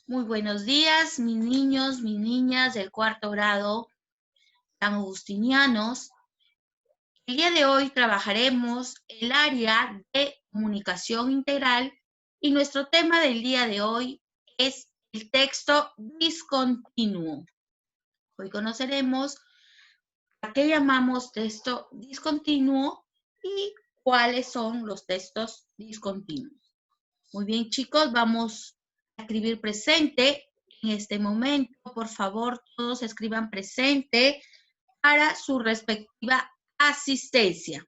Muy buenos días, mis niños, mis niñas del cuarto grado, tan agustinianos. El día de hoy trabajaremos el área de comunicación integral y nuestro tema del día de hoy es el texto discontinuo. Hoy conoceremos a qué llamamos texto discontinuo y cuáles son los textos discontinuos. Muy bien, chicos, vamos a escribir presente en este momento. Por favor, todos escriban presente para su respectiva asistencia.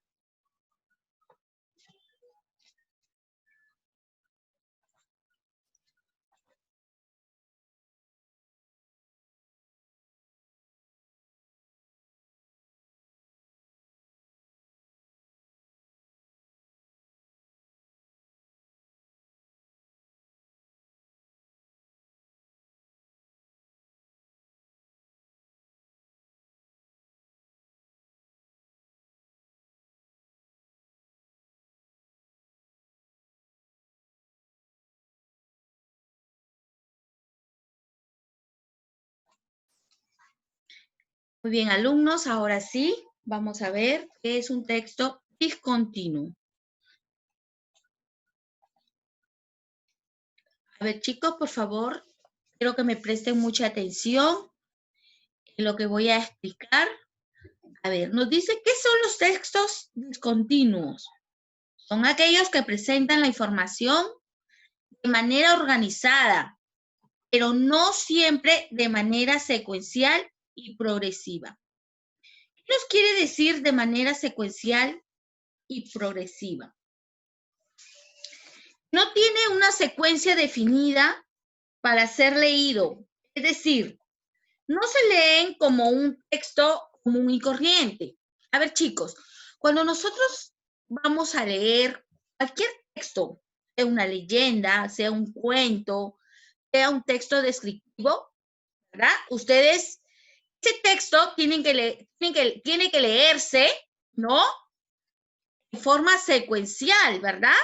Muy bien, alumnos, ahora sí, vamos a ver qué es un texto discontinuo. A ver, chicos, por favor, quiero que me presten mucha atención en lo que voy a explicar. A ver, nos dice qué son los textos discontinuos. Son aquellos que presentan la información de manera organizada, pero no siempre de manera secuencial y progresiva. ¿Qué nos quiere decir de manera secuencial y progresiva? No tiene una secuencia definida para ser leído, es decir, no se leen como un texto común y corriente. A ver, chicos, cuando nosotros vamos a leer cualquier texto, sea una leyenda, sea un cuento, sea un texto descriptivo, ¿verdad? Ustedes, ese texto tiene que leerse, ¿no? De forma secuencial, ¿verdad?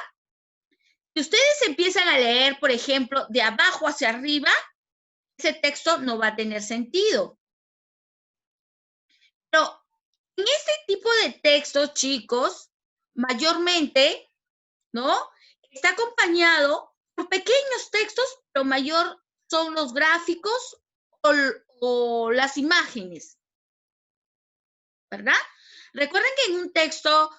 Si ustedes empiezan a leer, por ejemplo, de abajo hacia arriba, ese texto no va a tener sentido. Pero en este tipo de textos, chicos, mayormente, ¿no? Está acompañado por pequeños textos, pero mayor son los gráficos o las imágenes, ¿verdad? Recuerden que en un texto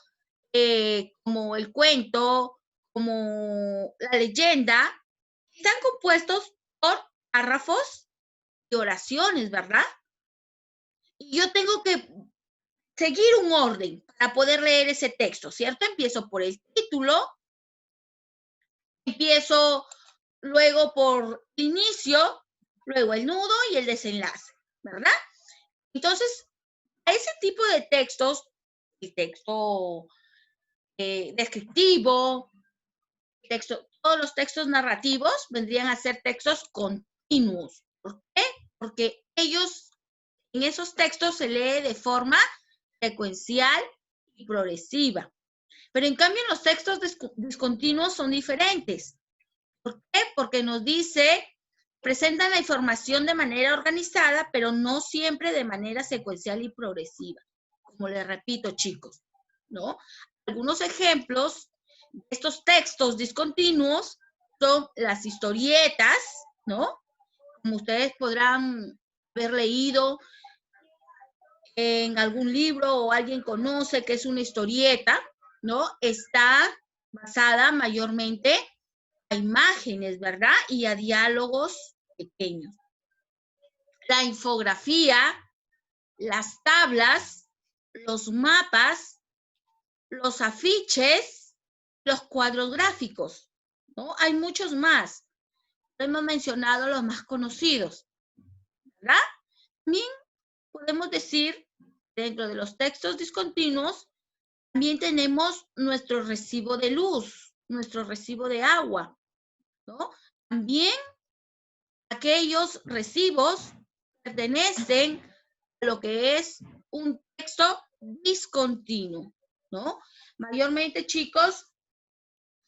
como el cuento, como la leyenda, están compuestos por párrafos y oraciones, ¿verdad? Y yo tengo que seguir un orden para poder leer ese texto, ¿cierto? Empiezo por el título, empiezo luego por el inicio, luego el nudo y el desenlace, ¿verdad? Entonces, a ese tipo de textos, el texto descriptivo, todos los textos narrativos vendrían a ser textos continuos. ¿Por qué? Porque en esos textos se lee de forma secuencial y progresiva. Pero en cambio los textos discontinuos son diferentes. ¿Por qué? Porque nos dice, presentan la información de manera organizada, pero no siempre de manera secuencial y progresiva. Como les repito, chicos, ¿no? Algunos ejemplos de estos textos discontinuos son las historietas, ¿no? Como ustedes podrán haber leído en algún libro o alguien conoce que es una historieta, ¿no? Está basada mayormente a imágenes, ¿verdad? Y a diálogos pequeños. La infografía, las tablas, los mapas, los afiches, los cuadros gráficos, ¿no? Hay muchos más. Hemos mencionado los más conocidos, ¿verdad? También podemos decir, dentro de los textos discontinuos, también tenemos nuestro recibo de luz, nuestro recibo de agua, ¿no? También aquellos recibos pertenecen a lo que es un texto discontinuo, ¿no? Mayormente, chicos,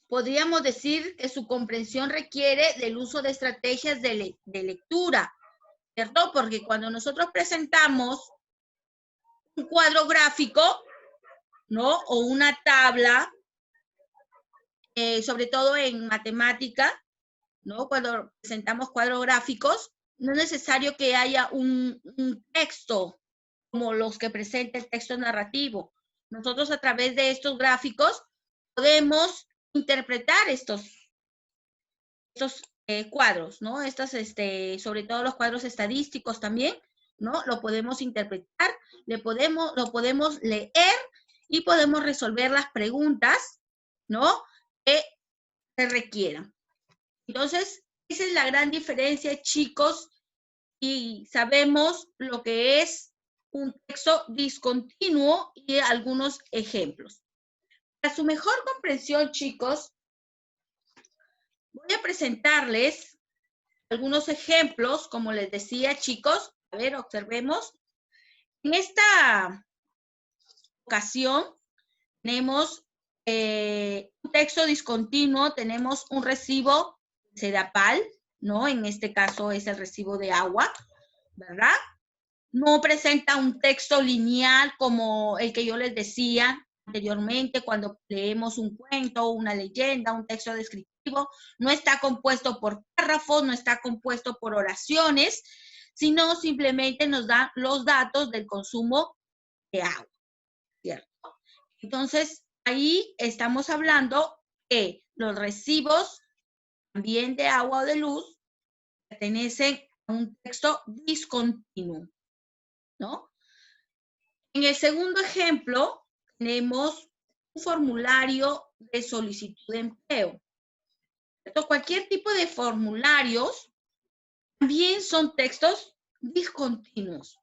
podríamos decir que su comprensión requiere del uso de estrategias de lectura, ¿cierto? Porque cuando nosotros presentamos un cuadro gráfico, ¿no? O una tabla, sobre todo en matemática, ¿no? Cuando presentamos cuadros gráficos, no es necesario que haya un texto como los que presenta el texto narrativo. Nosotros a través de estos gráficos podemos interpretar estos cuadros, ¿no? Sobre todo los cuadros estadísticos también, ¿no? Lo podemos interpretar, lo podemos leer y podemos resolver las preguntas, ¿no? Que se requieran. Entonces, esa es la gran diferencia, chicos, y sabemos lo que es un texto discontinuo y algunos ejemplos. Para su mejor comprensión, chicos, voy a presentarles algunos ejemplos, como les decía, chicos. A ver, observemos. En esta ocasión tenemos un texto discontinuo, tenemos un recibo Sedapal, ¿no? En este caso es el recibo de agua, ¿verdad? No presenta un texto lineal como el que yo les decía anteriormente cuando leemos un cuento, una leyenda, un texto descriptivo. No está compuesto por párrafos, no está compuesto por oraciones, sino simplemente nos da los datos del consumo de agua, ¿cierto? Entonces, ahí estamos hablando que los recibos también de agua o de luz pertenecen a un texto discontinuo, ¿no? En el segundo ejemplo, tenemos un formulario de solicitud de empleo. ¿Cierto? Cualquier tipo de formularios también son textos discontinuos,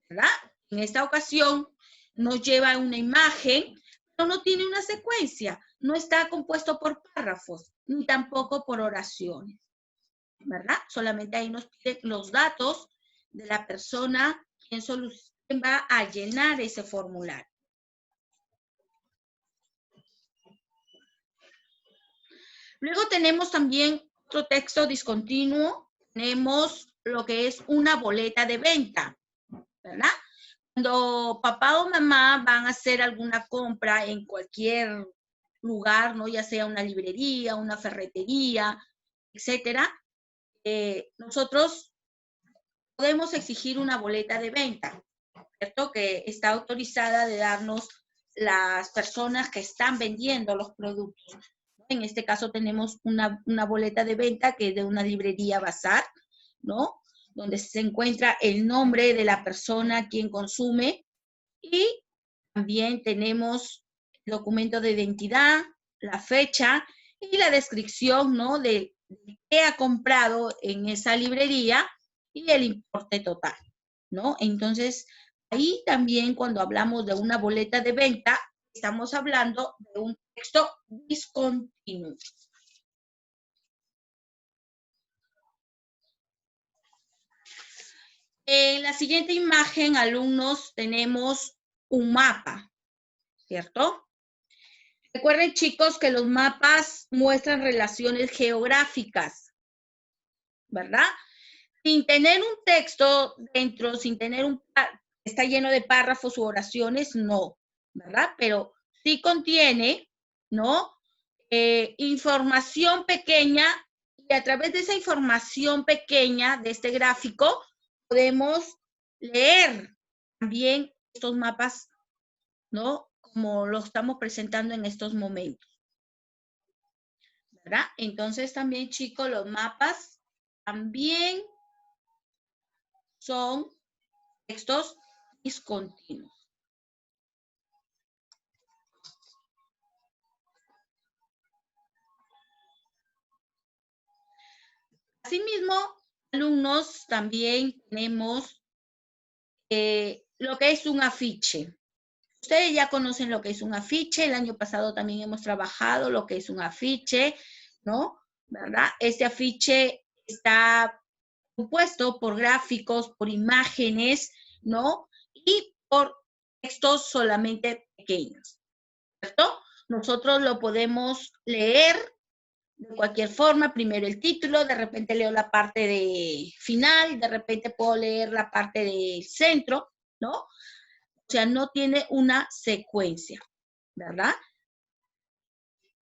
¿verdad? En esta ocasión nos lleva una imagen, pero no tiene una secuencia, no está compuesto por párrafos, ni tampoco por oraciones, ¿verdad? Solamente ahí nos piden los datos de la persona quien va a llenar ese formulario. Luego tenemos también otro texto discontinuo, tenemos lo que es una boleta de venta, ¿verdad? Cuando papá o mamá van a hacer alguna compra en cualquier lugar, ¿no? Ya sea una librería, una ferretería, etcétera, nosotros podemos exigir una boleta de venta, ¿cierto? Que está autorizada de darnos las personas que están vendiendo los productos. En este caso tenemos una boleta de venta que es de una librería Bazar, ¿no? Donde se encuentra el nombre de la persona quien consume y también tenemos el documento de identidad, la fecha y la descripción, ¿no? De qué ha comprado en esa librería y el importe total, ¿no? Entonces, ahí también cuando hablamos de una boleta de venta, estamos hablando de un texto discontinuo. En la siguiente imagen, alumnos, tenemos un mapa, ¿cierto? Recuerden, chicos, que los mapas muestran relaciones geográficas, ¿verdad? Sin tener un texto dentro, sin tener está lleno de párrafos u oraciones, no, ¿verdad? Pero sí contiene, ¿no? Información pequeña y a través de esa información pequeña de este gráfico podemos leer también estos mapas, ¿no? Como lo estamos presentando en estos momentos, ¿verdad? Entonces también, chicos, los mapas también son textos discontinuos. Asimismo, alumnos, también tenemos lo que es un afiche. Ustedes ya conocen lo que es un afiche. El año pasado también hemos trabajado lo que es un afiche, ¿no? ¿Verdad? Este afiche está compuesto por gráficos, por imágenes, ¿no? Y por textos solamente pequeños, ¿cierto? nosotros lo podemos leer de cualquier forma, primero el título, de repente leo la parte de final, de repente puedo leer la parte del centro, ¿no? O sea, no tiene una secuencia, ¿verdad?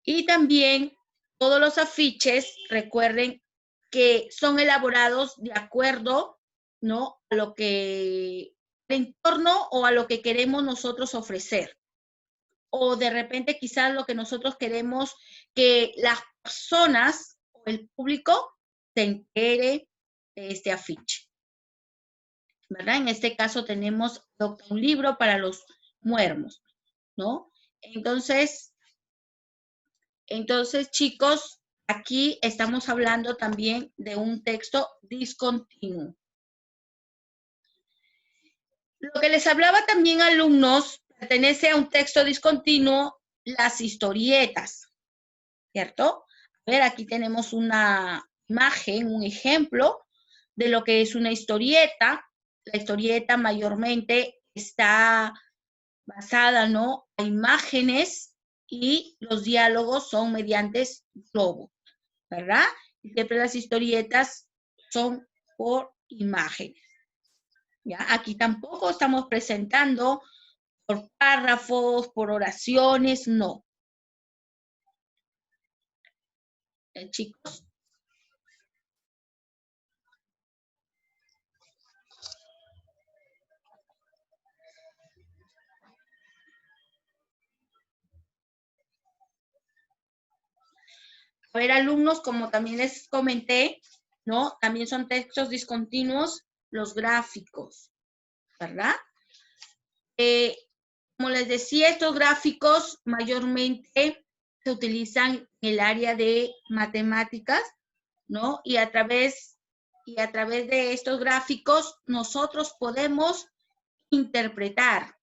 Y también todos los afiches, recuerden que son elaborados de acuerdo, ¿no? A lo que, el entorno o a lo que queremos nosotros ofrecer. O de repente quizás lo que nosotros queremos que las personas o el público se entere de este afiche, ¿verdad? En este caso tenemos un libro para los muermos, ¿no? Entonces, chicos, aquí estamos hablando también de un texto discontinuo. Lo que les hablaba también, alumnos, pertenece a un texto discontinuo, las historietas, ¿cierto? A ver, aquí tenemos una imagen, un ejemplo de lo que es una historieta. La historieta mayormente está basada, ¿no?, a imágenes y los diálogos son mediante globos, ¿verdad? Y siempre las historietas son por imágenes. ¿Ya? Aquí tampoco estamos presentando por párrafos, por oraciones, no. Chicos. A ver, alumnos, como también les comenté, ¿no? También son textos discontinuos los gráficos, ¿verdad? Como les decía, estos gráficos mayormente se utilizan en el área de matemáticas, ¿no? Y a través de estos gráficos nosotros podemos interpretar,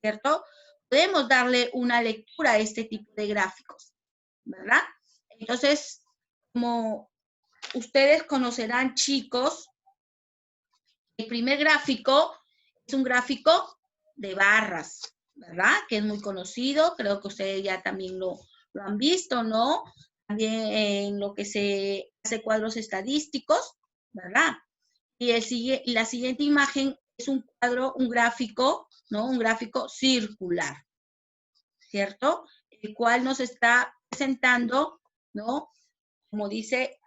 ¿cierto? Podemos darle una lectura a este tipo de gráficos, ¿verdad? Entonces, como ustedes conocerán, chicos, el primer gráfico es un gráfico de barras, ¿verdad? Que es muy conocido, creo que ustedes ya también lo han visto, ¿no? También en lo que se hace cuadros estadísticos, ¿verdad? Y la siguiente imagen es un cuadro, un gráfico, ¿no? Un gráfico circular, ¿cierto? El cual nos está presentando, ¿no? Como dice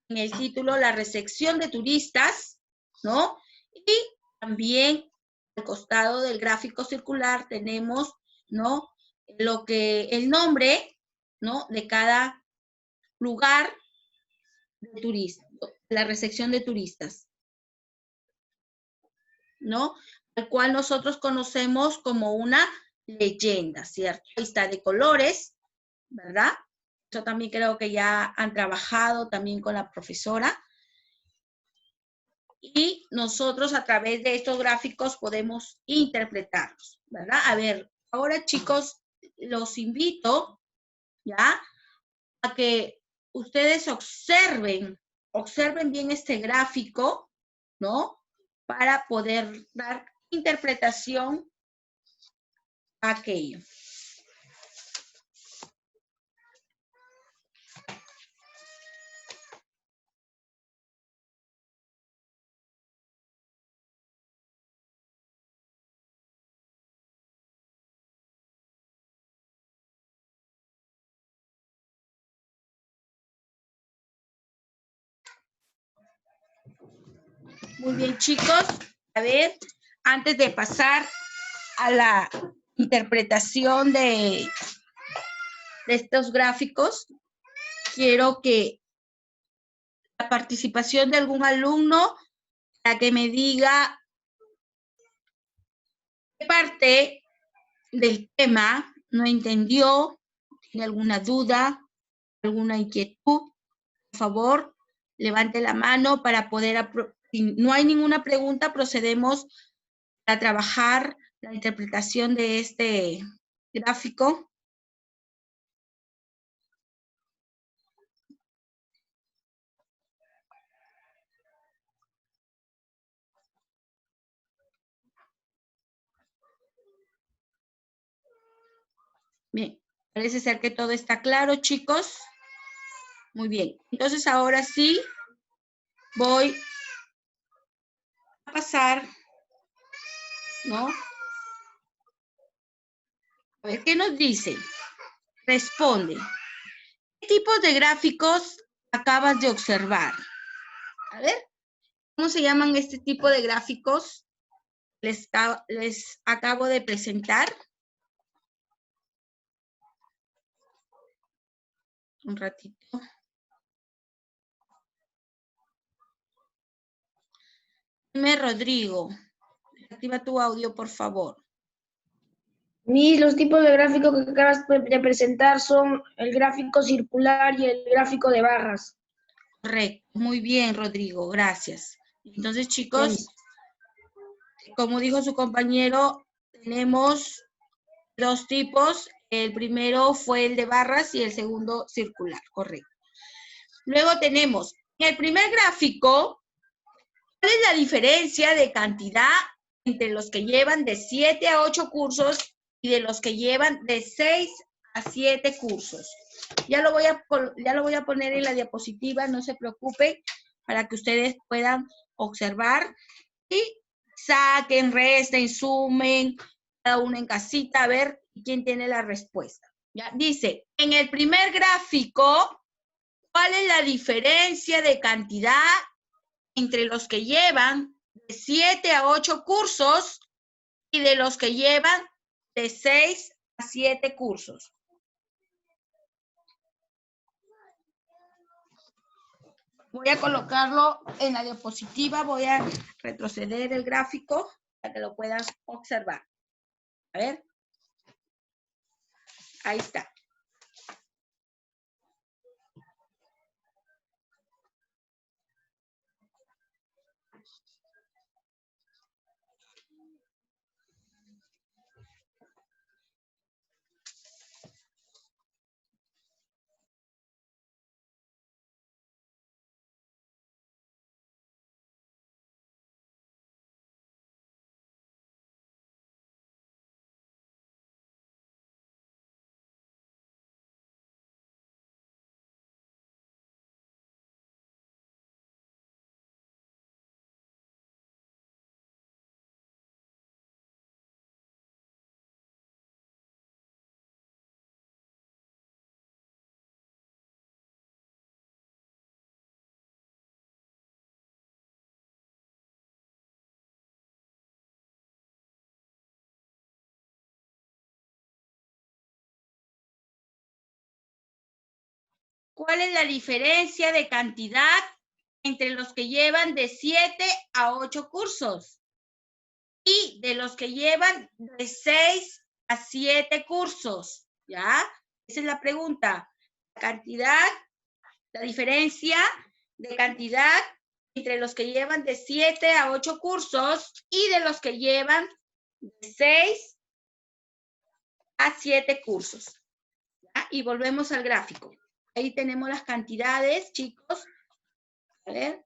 en el título, la recepción de turistas, ¿no? Y también al costado del gráfico circular tenemos, ¿no?, lo que el nombre, ¿no?, de cada lugar de turistas, la recepción de turistas, ¿no? Al cual nosotros conocemos como una leyenda, ¿cierto? Ahí está de colores, ¿verdad? Yo también creo que ya han trabajado también con la profesora. Y nosotros a través de estos gráficos podemos interpretarlos, ¿verdad? A ver, ahora chicos, los invito, ¿ya?, a que ustedes observen bien este gráfico, ¿no?, para poder dar interpretación a aquello. Muy bien, chicos. A ver, antes de pasar a la interpretación de estos gráficos, quiero que la participación de algún alumno para que me diga qué parte del tema no entendió, tiene alguna duda, alguna inquietud. Por favor, levante la mano para poder, si no hay ninguna pregunta, procedemos a trabajar la interpretación de este gráfico. Bien, parece ser que todo está claro, chicos. Muy bien, entonces ahora sí voy a pasar, ¿no? A ver, ¿qué nos dice? Responde. ¿Qué tipos de gráficos acabas de observar? A ver, ¿cómo se llaman este tipo de gráficos? Les acabo de presentar. Un ratito. Dime, Rodrigo, activa tu audio, por favor. Los tipos de gráfico que acabas de presentar son el gráfico circular y el gráfico de barras. Correcto, muy bien, Rodrigo, gracias. Entonces, chicos, como dijo su compañero, tenemos dos tipos. El primero fue el de barras y el segundo circular, correcto. Luego tenemos, en el primer gráfico, ¿cuál es la diferencia de cantidad entre los que llevan de 7 a 8 cursos y de los que llevan de 6 a 7 cursos? Ya lo voy a poner en la diapositiva, no se preocupen, para que ustedes puedan observar y saquen, resten, sumen, cada uno en casita, a ver quién tiene la respuesta. Ya dice, en el primer gráfico, ¿cuál es la diferencia de cantidad entre los que llevan de 7 a 8 cursos y de los que llevan de 6 a 7 cursos? Voy a colocarlo en la diapositiva, voy a retroceder el gráfico para que lo puedan observar. A ver. Ahí está. ¿Cuál es la diferencia de cantidad entre los que llevan de 7 a 8 cursos y de los que llevan de 6 a 7 cursos? ¿Ya? Esa es la pregunta. La diferencia de cantidad entre los que llevan de 7 a 8 cursos y de los que llevan de 6 a 7 cursos. ¿Ya? Y volvemos al gráfico. Ahí tenemos las cantidades, chicos. A ver.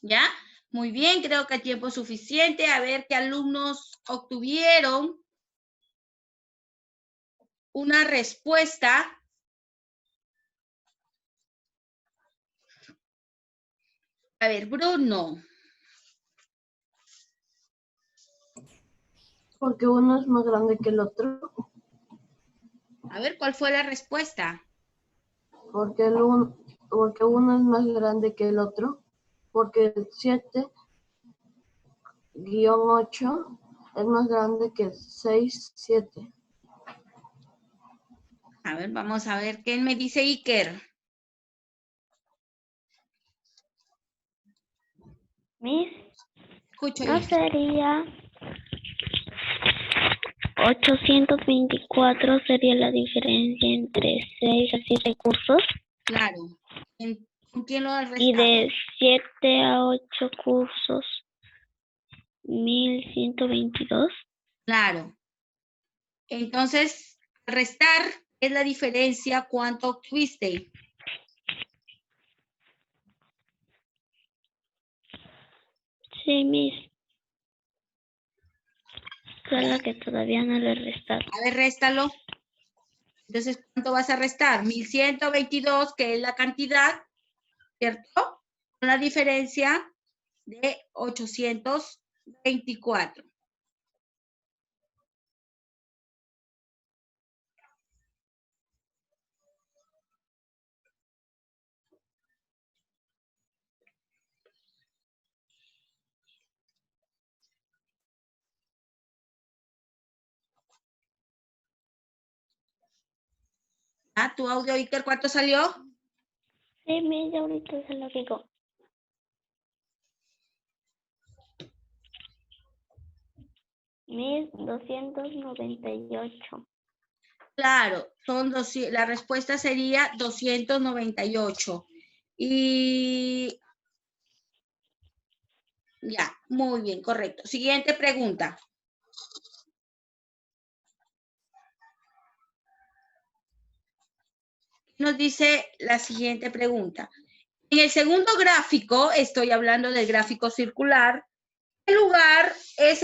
¿Ya? Muy bien, creo que hay tiempo suficiente. A ver qué alumnos obtuvieron una respuesta. A ver, Bruno. Porque uno es más grande que el otro. A ver, ¿cuál fue la respuesta? Porque uno es más grande que el otro. Porque el 7-8 es más grande que el 6-7. A ver, vamos a ver qué me dice Iker. Miss, Escucho, ¿no hija. sería 824 sería la diferencia entre 6 a 7 cursos? Claro. ¿Con quién lo has Y restado? de 7 a 8 cursos, 1122. Claro. Entonces, restar es la diferencia. ¿Cuánto obtuviste? Sí, Miss. Solo que todavía no le he restado. A ver, réstalo. Entonces, ¿cuánto vas a restar? 1122, que es la cantidad, ¿cierto? Con la diferencia de 824. ¿Ah, tu audio, Iker, cuánto salió? Sí, Miss, ya ahorita se lo digo. Miss, 298. Claro, la respuesta sería 298. Y ya, muy bien, correcto. Siguiente pregunta. Nos dice la siguiente pregunta. En el segundo gráfico, estoy hablando del gráfico circular, ¿qué lugar es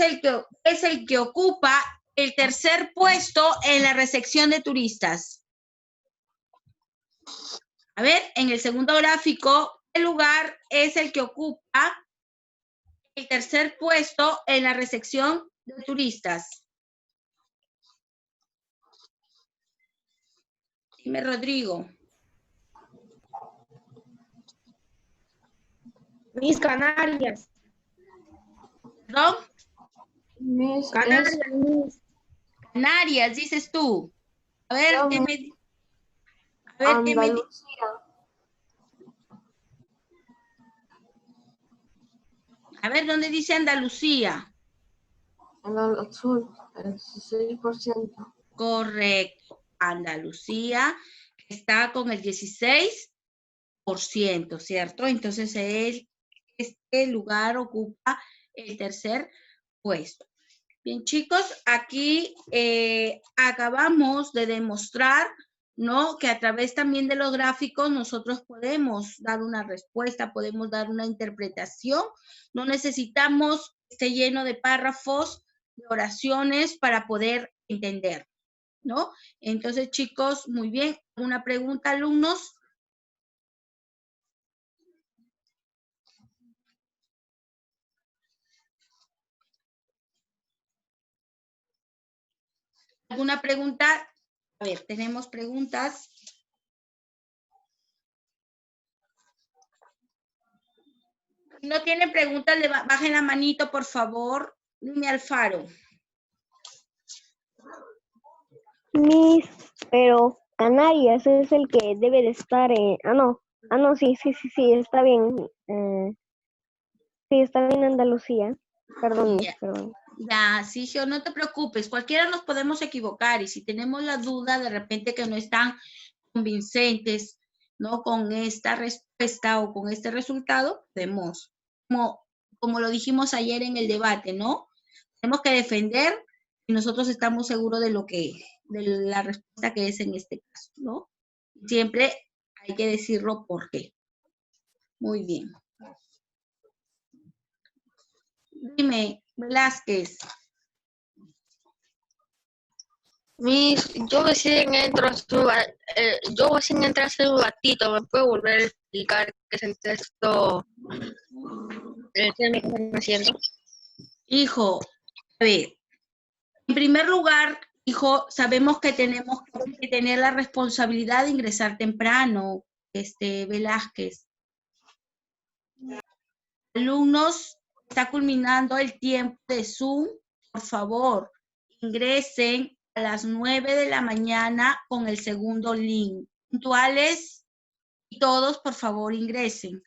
el que ocupa el tercer puesto en la recepción de turistas? A ver, en el segundo gráfico, ¿qué lugar es el que ocupa el tercer puesto en la recepción de turistas? Dime, Rodrigo. Miss Canarias. ¿Perdón? Miss, Canarias, Miss. Canarias, dices tú. A ver, Yo, ¿qué Miss, a ver, ¿qué me Andalucía. A ver, ¿dónde dice Andalucía? En el sur, el 16%. Correcto. Andalucía está con el 16%, ¿cierto? Entonces, este lugar ocupa el tercer puesto. Bien, chicos, aquí acabamos de demostrar, ¿no? Que a través también de los gráficos nosotros podemos dar una respuesta, podemos dar una interpretación. No necesitamos que esté lleno de párrafos, de oraciones para poder entender, ¿no? Entonces, chicos, muy bien. ¿Una pregunta, alumnos? ¿Alguna pregunta? A ver, tenemos preguntas. Si no tienen preguntas, bajen la manito, por favor. Dime, Alfaro. Miss, pero Canarias es el que debe de estar en... no, sí, está bien. Sí, está bien Andalucía. Perdón, Miss, Ya, perdón. ya, Sigio, no te preocupes. Cualquiera nos podemos equivocar y si tenemos la duda de repente que no están convincentes, ¿no? Con esta respuesta o con este resultado, podemos, como lo dijimos ayer en el debate, ¿no? Tenemos que defender y nosotros estamos seguros de de la respuesta que es en este caso, ¿no? Siempre hay que decirlo por qué. Muy bien. Dime, Velázquez. Miss, yo recién entro a hacer un ratito, ¿me puede volver a explicar qué es el texto que están haciendo? Hijo, a ver, en primer lugar, hijo, sabemos que tenemos que tener la responsabilidad de ingresar temprano, Velázquez. Alumnos, está culminando el tiempo de Zoom. Por favor, ingresen a las 9 de la mañana con el segundo link. Puntuales y todos, por favor, ingresen.